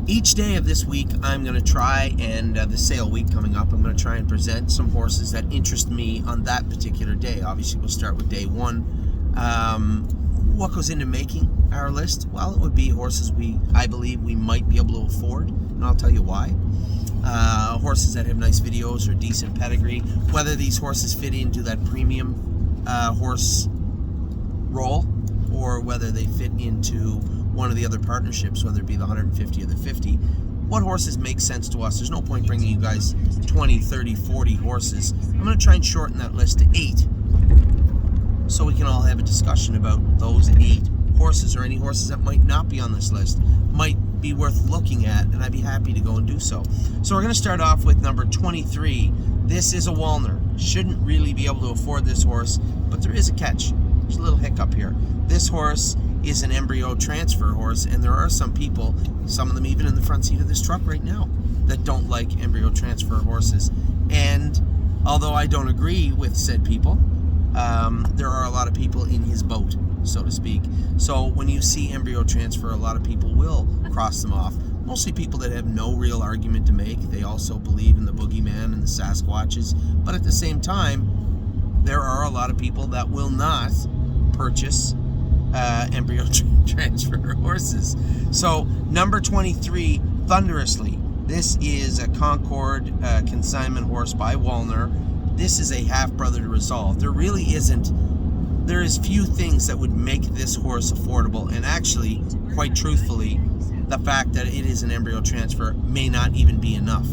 Each day of this week, I'm going to try, and the sale week coming up, I'm going to try and present some horses that interest me on that particular day. Obviously, we'll start with day one. What goes into making our list? Well, it would be horses I believe we might be able to afford, and I'll tell you why. Horses that have nice videos or decent pedigree, whether these horses fit into that premium horse role, or whether they fit into one of the other partnerships, whether it be the 150 or the 50. What horses make sense to us? There's no point bringing you guys 20, 30, 40 horses. I'm going to try and shorten that list to 8, so we can all have a discussion about those 8 horses, or any horses that might not be on this list, might be worth looking at, and I'd be happy to go and do so. So we're going to start off with number 23. This is a Walner. Shouldn't really be able to afford this horse, but there is a catch. There's a little hiccup here. This horse is an embryo transfer horse, and there are some people, some of them even in the front seat of this truck right now, that don't like embryo transfer horses. And although I don't agree with said people, there are a lot of people in his boat, so to speak. So when you see embryo transfer, a lot of people will cross them off. Mostly people that have no real argument to make. They also believe in the boogeyman and the Sasquatches, but at the same time, there are a lot of people that will not purchase embryo transfer horses. So number 23, Thunderously. This is a Concord consignment horse by Walner. This is a half-brother to Resolve. There is few things that would make this horse affordable, and actually, quite truthfully, the fact that it is an embryo transfer may not even be enough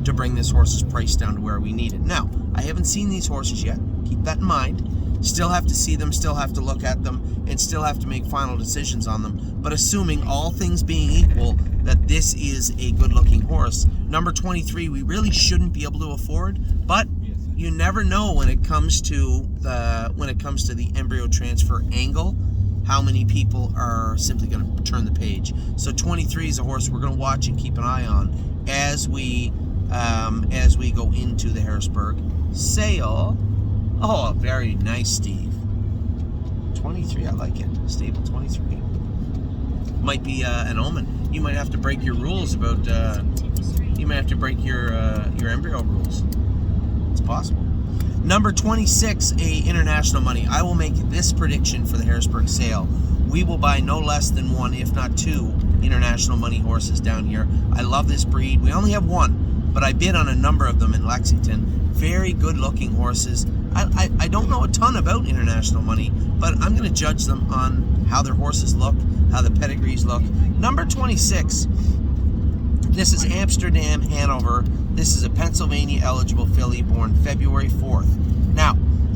to bring this horse's price down to where we need it. Now, I haven't seen these horses yet. Keep that in mind. Still have to see them, still have to look at them, and still have to make final decisions on them. But assuming all things being equal, that this is a good-looking horse, number 23 we really shouldn't be able to afford, but you never know when it comes to the embryo transfer angle, how many people are simply going to turn the page. So 23 is a horse we're going to watch and keep an eye on as we go into the Harrisburg sale. Oh, very nice, Steve. 23, I like it. Stable 23. Might be an omen. You might have to break your rules about. You might have to break your embryo rules. It's possible. Number 26, a international money. I will make this prediction for the Harrisburg sale. We will buy no less than 1, if not 2, international money horses down here. I love this breed. We only have 1, but I bid on a number of them in Lexington. Very good-looking horses. I don't know a ton about international money, but I'm going to judge them on how their horses look, how the pedigrees look. Number 26. This is Amsterdam Hanover. This is a Pennsylvania eligible filly born February 4th. Now,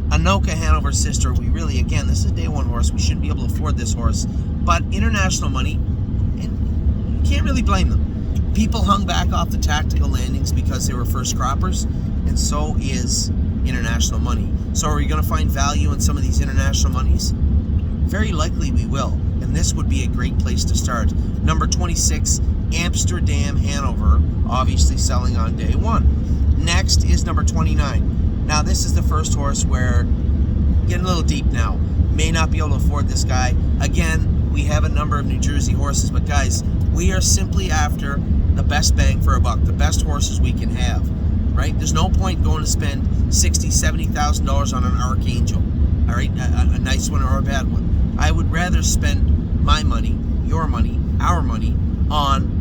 Anoka Hanover's sister, this is a day one horse. We shouldn't be able to afford this horse. But international money, and you can't really blame them. People hung back off the tactical landings because they were first croppers, and so is international money. So are we going to find value in some of these international monies? Very likely we will, and this would be a great place to start. Number 26, Amsterdam Hanover, obviously selling on day one. Next is number 29. Now this is the first horse where, getting a little deep now, may not be able to afford this guy. Again, we have a number of New Jersey horses, but guys, we are simply after the best bang for a buck, the best horses we can have, right? There's no point going to spend $60,000, $70,000 on an Archangel, all right? A nice one or a bad one. I would rather spend my money, your money, our money on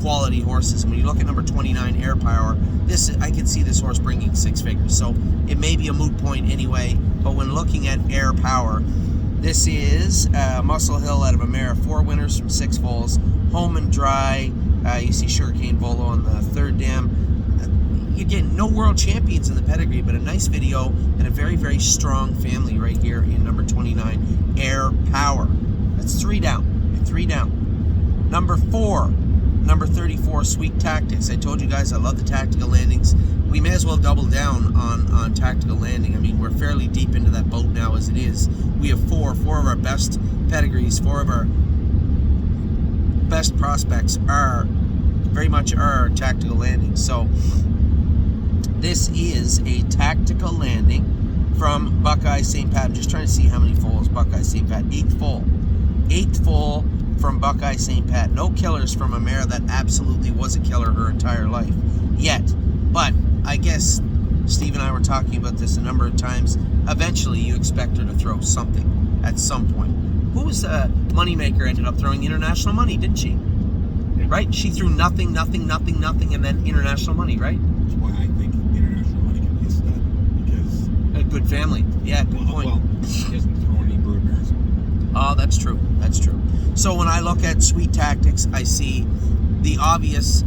quality horses. And when you look at number 29, Air Power, I can see this horse bringing 6 figures. So it may be a moot point anyway, but when looking at Air Power, this is Muscle Hill out of a mare, 4 winners from 6 foals, home and dry. You see Sugarcane Volo on the 3rd dam. Again, no world champions in the pedigree, but a nice video and a very, very strong family right here in number 29, Air Power. That's 3 down. 3 down. Number 4, number 34, Sweet Tactics. I told you guys I love the tactical landings. We may as well double down on tactical landing. I mean, we're fairly deep into that boat now as it is. We have 4 of our best pedigrees, 4 of our best prospects are very much tactical landings. So this is a tactical landing from Buckeye St. Pat. I'm just trying to see how many foals Buckeye St. Pat. 8th foal. 8th foal from Buckeye St. Pat. No killers from a mare that absolutely was a killer her entire life yet. But I guess Steve and I were talking about this a number of times. Eventually, you expect her to throw something at some point. Who was the moneymaker? Ended up throwing International Money, didn't she? Yeah. Right? She threw nothing, and then International Money, right? That's why I think International Money can be a stud, because A good family. Yeah, good point. well, she hasn't thrown any brood mares. Oh, that's true. That's true. So when I look at Sweet Tactics, I see the obvious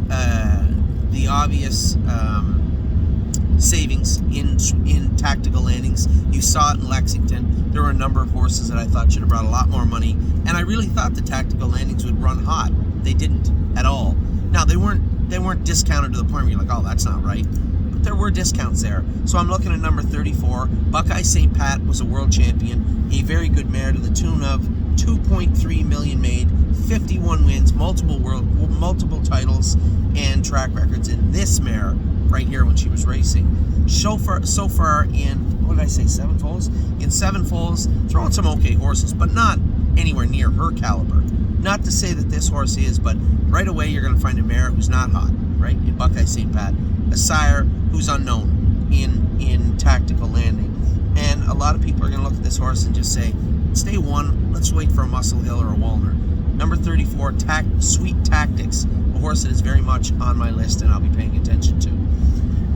savings in tactical landings. You saw it in Lexington. There were a number of horses that I thought should have brought a lot more money, and I really thought the tactical landings would run hot. They didn't at all. Now they weren't discounted to the point where you're like, oh, that's not right. But there were discounts there. So I'm looking at number 34. Buckeye St. Pat was a world champion, a very good mare to the tune of 2.3 million made, 51 wins, multiple titles, and track records in this mare right here when she was racing. So far in, what did I say, 7 foals? In 7 foals, throwing some okay horses, but not anywhere near her caliber. Not to say that this horse is, but right away you're going to find a mare who's not hot, right? In Buckeye St. Pat. A sire who's unknown in tactical landing. And a lot of people are going to look at this horse and just say, it's day 1, let's wait for a Muscle Hill or a Walner. Number 34, Sweet Tactics, a horse that is very much on my list and I'll be paying attention to.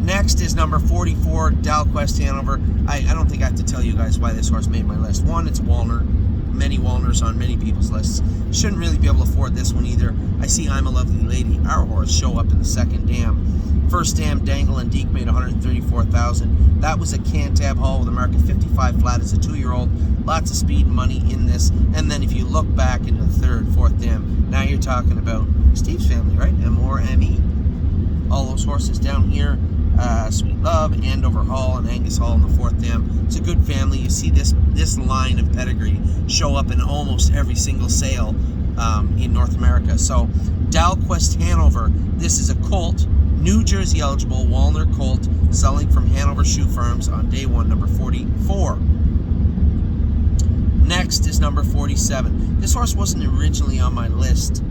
Next is number 44, Dalquest Hanover. I don't think I have to tell you guys why this horse made my list. One, it's Walner. Many Walners on many people's lists. Shouldn't really be able to afford this one either. I see I'm a Lovely Lady, our horse, show up in the second dam. First dam, Dangle and Deke made $134,000. That was a Cantab haul with a mark of 55 flat as a 2-year-old. Lots of speed and money in this. And then if you look back into the third, fourth dam, now you're talking about Steve's family, right? M-or M-E. All those horses down here. Sweet Love, Andover Hall, and Angus Hall in the fourth dam. It's a good family. You see this line of pedigree show up in almost every single sale in North America. So Dalquest Hanover, this is a colt, New Jersey eligible Walner colt, selling from Hanover Shoe Farms on day 1, number 44. Next is number 47. This horse wasn't originally on my list.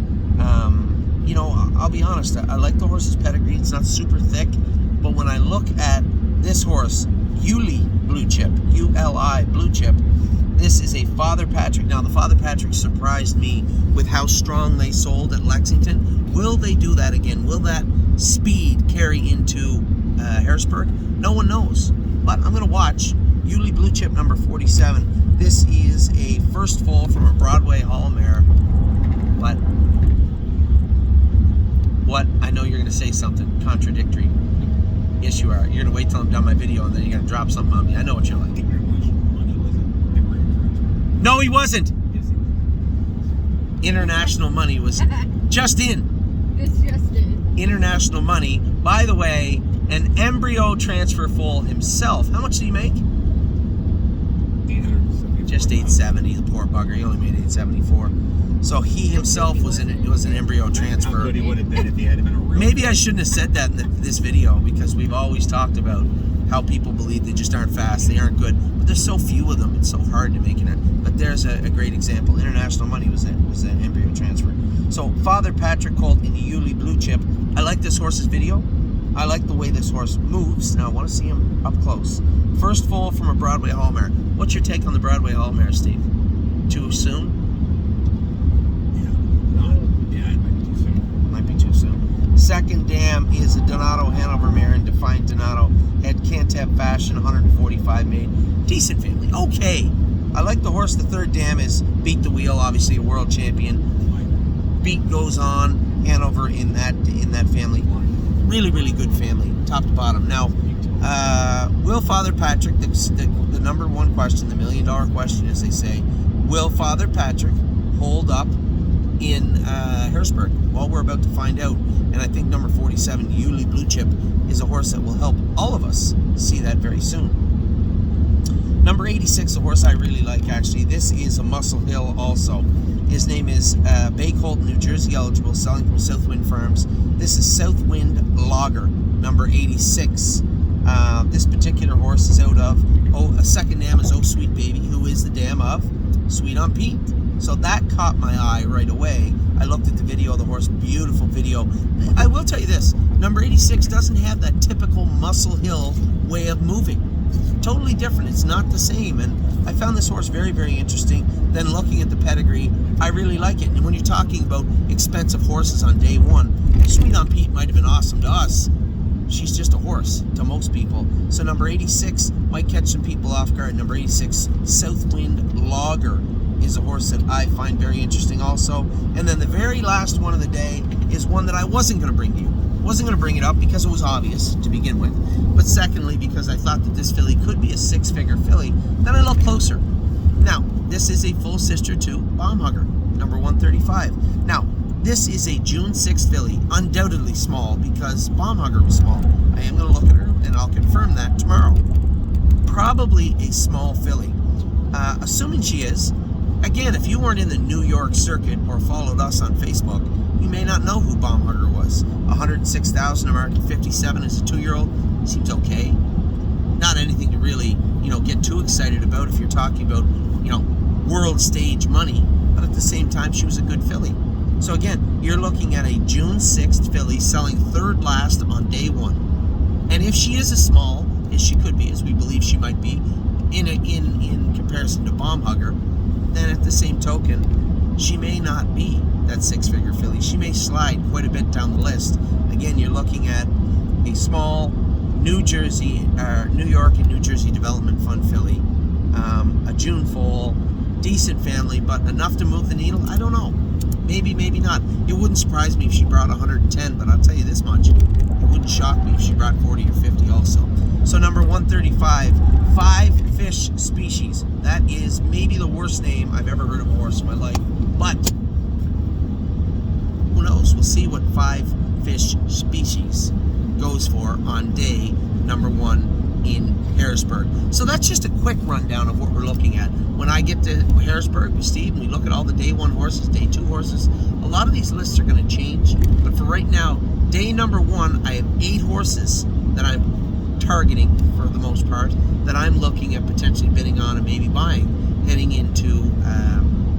You know, I'll be honest, I like the horse's pedigree. It's not super thick. But when I look at this horse, Uli Blue Chip, U-L-I Blue Chip, this is a Father Patrick. Now, the Father Patrick surprised me with how strong they sold at Lexington. Will they do that again? Will that speed carry into Harrisburg? No one knows. But I'm going to watch Uli Blue Chip number 47. This is a first foal from a Broadway Hall mare. What? I know you're going to say something contradictory. Yes, you are. You're going to wait till I'm done my video and then you're going to drop something on me. I know what you're like. No, he wasn't. Yes, he was. International Money was just in. It's just in. International Money. By the way, an embryo transfer foal himself. How much did he make? 874. Just 870. The poor bugger. He only made 874. So he himself was an embryo transfer. How good he would have been if he had been a real. Maybe I shouldn't have said that in this video because we've always talked about how people believe they just aren't fast, they aren't good, but there's so few of them. It's so hard to make it. But there's a great example. International Money was an embryo transfer. So Father Patrick colt in the Uli Blue Chip. I like this horse's video. I like the way this horse moves. Now I want to see him up close. First foal from a Broadway Hall mare. What's your take on the Broadway Hall mare, Steve? Too soon? Second dam is a Donato Hanover mare in Defiant Donato. Had Cantab Fashion, 145 made. Decent family. Okay. I like the horse. The third dam is Beat the Wheel, obviously a world champion. Beat goes on. Hanover in that family. Really, really good family, top to bottom. Now, will Father Patrick, the number one question, the $1 million question, as they say, will Father Patrick hold up in Harrisburg? Well, we're about to find out. And I think number 47, Uli Blue Chip, is a horse that will help all of us see that very soon. Number 86, a horse I really like, actually. This is a Muscle Hill also. His name is Bay Colt, New Jersey eligible, selling from Southwind Farms. This is Southwind Logger, number 86. This particular horse is out of, a second dam is Oh Sweet Baby, who is the dam of Sweet on Pete. So that caught my eye right away. I looked at the video of the horse, beautiful video. I will tell you this, number 86 doesn't have that typical Muscle Hill way of moving. Totally different, it's not the same. And I found this horse very, very interesting. Then looking at the pedigree, I really like it. And when you're talking about expensive horses on day one, Sweet on Pete might have been awesome to us. She's just a horse to most people. So number 86 might catch some people off guard. Number 86, Southwind Logger, is a horse that I find very interesting also. And then the very last one of the day is one that I wasn't going to bring to you. Wasn't going to bring it up because it was obvious to begin with, but secondly because I thought that this filly could be a six-figure filly. Then I looked closer. Now, this is a full sister to Bomb Hugger, number 135. Now, this is a June 6th filly, undoubtedly small because Bomb Hugger was small. I am going to look at her and I'll confirm that tomorrow. Probably a small filly. Assuming she is, again, if you weren't in the New York circuit or followed us on Facebook, you may not know who Bomb Hugger was. 106,000 American 57 as a 2-year-old seems okay. Not anything to really, get too excited about if you're talking about, world stage money. But at the same time, she was a good filly. So again, you're looking at a June 6th filly selling third last on day one. And if she is as small as she could be, as we believe she might be, in comparison to Bomb Hugger, then at the same token, she may not be that six-figure filly. She may slide quite a bit down the list. Again, you're looking at a small New York and New Jersey Development Fund filly, a June foal, decent family, but enough to move the needle? I don't know. Maybe, maybe not. It wouldn't surprise me if she brought 110, but I'll tell you this much. It wouldn't shock me if she brought 40 or 50 also. So number 135, 5-fish species. That is maybe the worst name I've ever heard of a horse in my life. But who knows? We'll see what 5-fish species goes for on day number 1 in Harrisburg. So that's just a quick rundown of what we're looking at. When I get to Harrisburg with Steve and we look at all the day 1 horses, day 2 horses, a lot of these lists are going to change. But for right now, day number 1, I have 8 horses that I'm targeting for the most part, that I'm looking at potentially bidding on and maybe buying heading into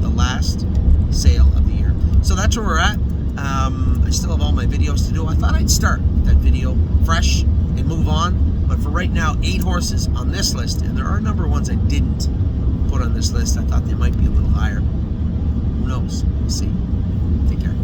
the last sale of the year. So that's where we're at. I still have all my videos to do. I thought I'd start with that video fresh and move on. But for right now, 8 horses on this list, and there are a number of ones I didn't put on this list. I thought they might be a little higher. Who knows? We'll see. Take care.